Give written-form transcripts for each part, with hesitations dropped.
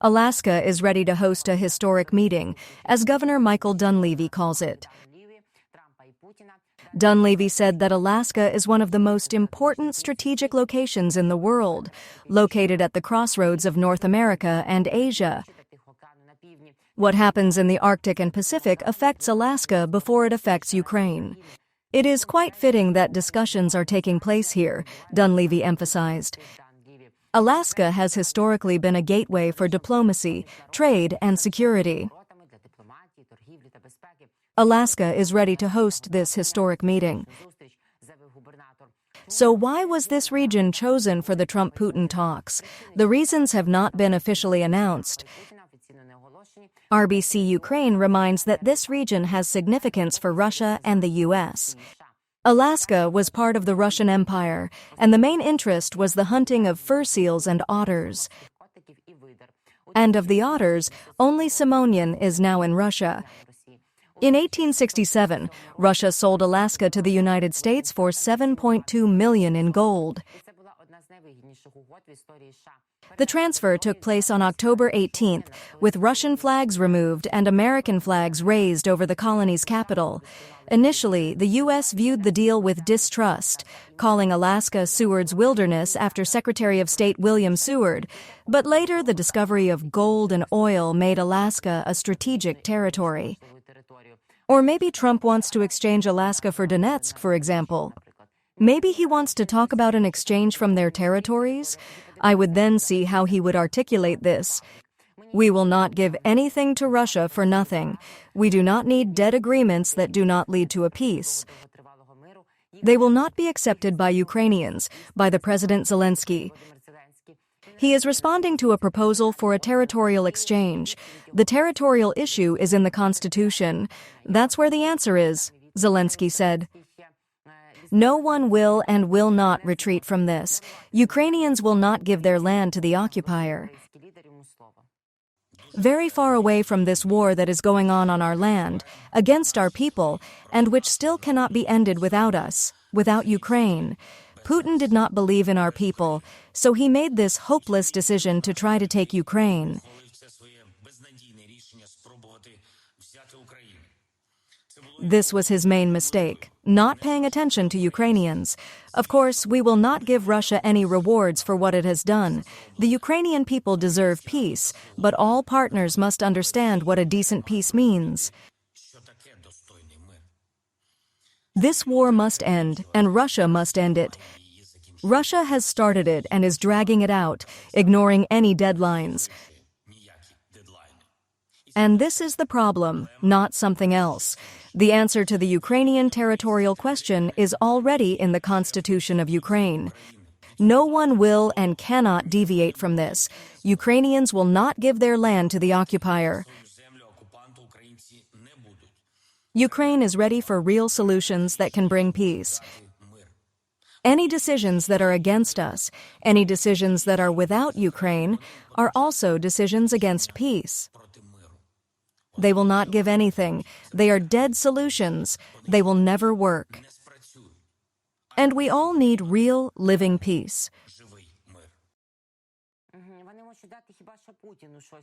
Alaska is ready to host a historic meeting, as Governor Michael Dunleavy calls it. Dunleavy said that Alaska is one of the most important strategic locations in the world, located at the crossroads of North America and Asia. What happens in the Arctic and Pacific affects Alaska before it affects Ukraine. It is quite fitting that discussions are taking place here, Dunleavy emphasized. Alaska has historically been a gateway for diplomacy, trade, and security. Alaska is ready to host this historic meeting. So why was this region chosen for the Trump-Putin talks? The reasons have not been officially announced. RBC Ukraine reminds that this region has significance for Russia and the U.S. Alaska was part of the Russian Empire, and the main interest was the hunting of fur seals and otters. And of the otters, only Simonian is now in Russia. In 1867, Russia sold Alaska to the United States for $7.2 million in gold. The transfer took place on October 18th, with Russian flags removed and American flags raised over the colony's capital. Initially, the U.S. viewed the deal with distrust, calling Alaska Seward's Wilderness after Secretary of State William Seward, but later the discovery of gold and oil made Alaska a strategic territory. Or maybe Trump wants to exchange Alaska for Donetsk, for example. Maybe he wants to talk about an exchange from their territories? I would then see how he would articulate this. We will not give anything to Russia for nothing. We do not need dead agreements that do not lead to a peace. They will not be accepted by Ukrainians, by the President Zelensky. He is responding to a proposal for a territorial exchange. The territorial issue is in the Constitution. That's where the answer is, Zelensky said. No one will and will not retreat from this. Ukrainians will not give their land to the occupier. Very far away from this war that is going on our land, against our people, and which still cannot be ended without us, without Ukraine. Putin did not believe in our people, so he made this hopeless decision to try to take Ukraine. This was his main mistake, not paying attention to Ukrainians. Of course, we will not give Russia any rewards for what it has done. The Ukrainian people deserve peace, but all partners must understand what a decent peace means. This war must end, and Russia must end it. Russia has started it and is dragging it out, ignoring any deadlines. And this is the problem, not something else. The answer to the Ukrainian territorial question is already in the Constitution of Ukraine. No one will and cannot deviate from this. Ukrainians will not give their land to the occupier. Ukraine is ready for real solutions that can bring peace. Any decisions that are against us, any decisions that are without Ukraine, are also decisions against peace. They will not give anything. They are dead solutions. They will never work. And we all need real, living peace.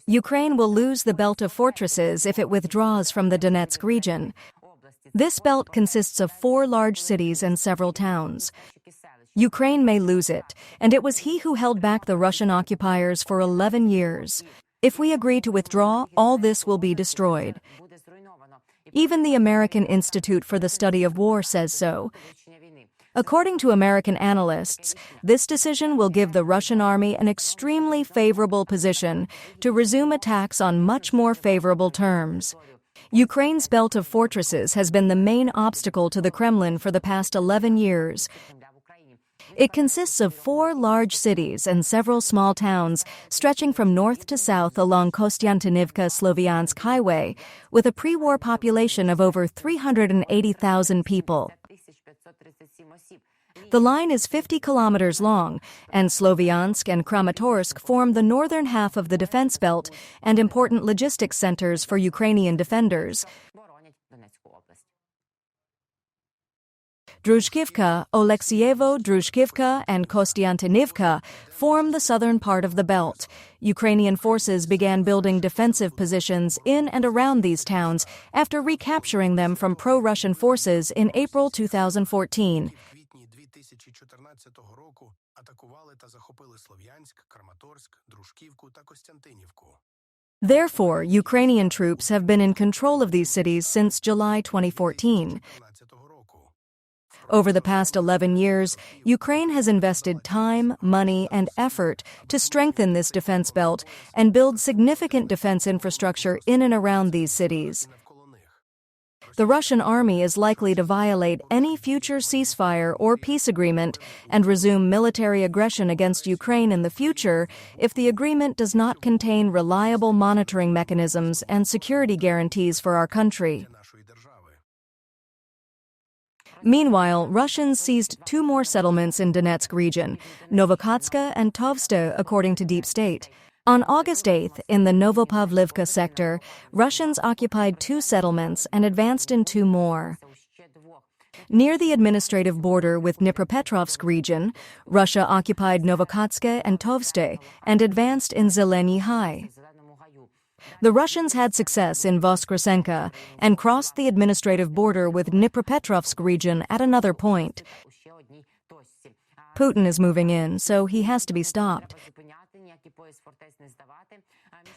Ukraine will lose the belt of fortresses if it withdraws from the Donetsk region. This belt consists of 4 large cities and several towns. Ukraine may lose it, and it was he who held back the Russian occupiers for 11 years. If we agree to withdraw, all this will be destroyed. Even the American Institute for the Study of War says so. According to American analysts, this decision will give the Russian army an extremely favorable position to resume attacks on much more favorable terms. Ukraine's belt of fortresses has been the main obstacle to the Kremlin for the past 11 years. It consists of 4 large cities and several small towns stretching from north to south along Kostiantynivka-Sloviansk highway, with a pre-war population of over 380,000 people. The line is 50 kilometers long, and Sloviansk and Kramatorsk form the northern half of the defense belt and important logistics centers for Ukrainian defenders. Druzhkivka, Olexievo, Druzhkivka, and Kostiantynivka form the southern part of the belt. Ukrainian forces began building defensive positions in and around these towns after recapturing them from pro-Russian forces in April 2014. Therefore, Ukrainian troops have been in control of these cities since July 2014. Over the past 11 years, Ukraine has invested time, money, and effort to strengthen this defense belt and build significant defense infrastructure in and around these cities. The Russian army is likely to violate any future ceasefire or peace agreement and resume military aggression against Ukraine in the future if the agreement does not contain reliable monitoring mechanisms and security guarantees for our country. Meanwhile, Russians seized 2 more settlements in Donetsk region, Novokatska and Tovste, according to Deep State. On August 8th, in the Novopavlivka sector, Russians occupied 2 settlements and advanced in 2 more. Near the administrative border with Dnipropetrovsk region, Russia occupied Novokatska and Tovste and advanced in Zeleny High. The Russians had success in Voskresenka and crossed the administrative border with Dnipropetrovsk region at another point. Putin is moving in, so he has to be stopped.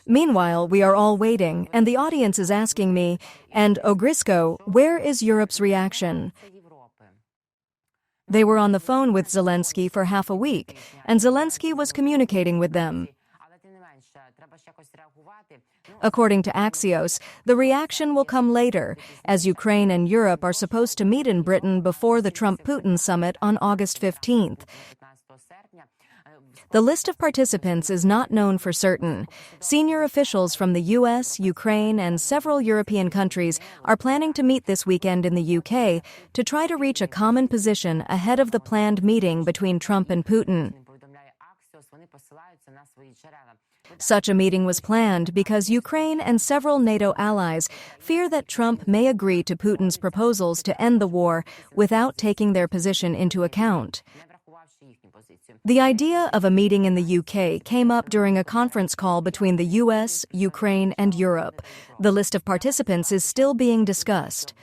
Meanwhile, we are all waiting, and the audience is asking me, and Ogrisko, where is Europe's reaction? They were on the phone with Zelensky for half a week, and Zelensky was communicating with them. According to Axios, the reaction will come later, as Ukraine and Europe are supposed to meet in Britain before the Trump-Putin summit on August 15th. The list of participants is not known for certain. Senior officials from the US, Ukraine, and several European countries are planning to meet this weekend in the UK to try to reach a common position ahead of the planned meeting between Trump and Putin. Such a meeting was planned because Ukraine and several NATO allies fear that Trump may agree to Putin's proposals to end the war without taking their position into account. The idea of a meeting in the UK came up during a conference call between the US, Ukraine, and Europe. The list of participants is still being discussed.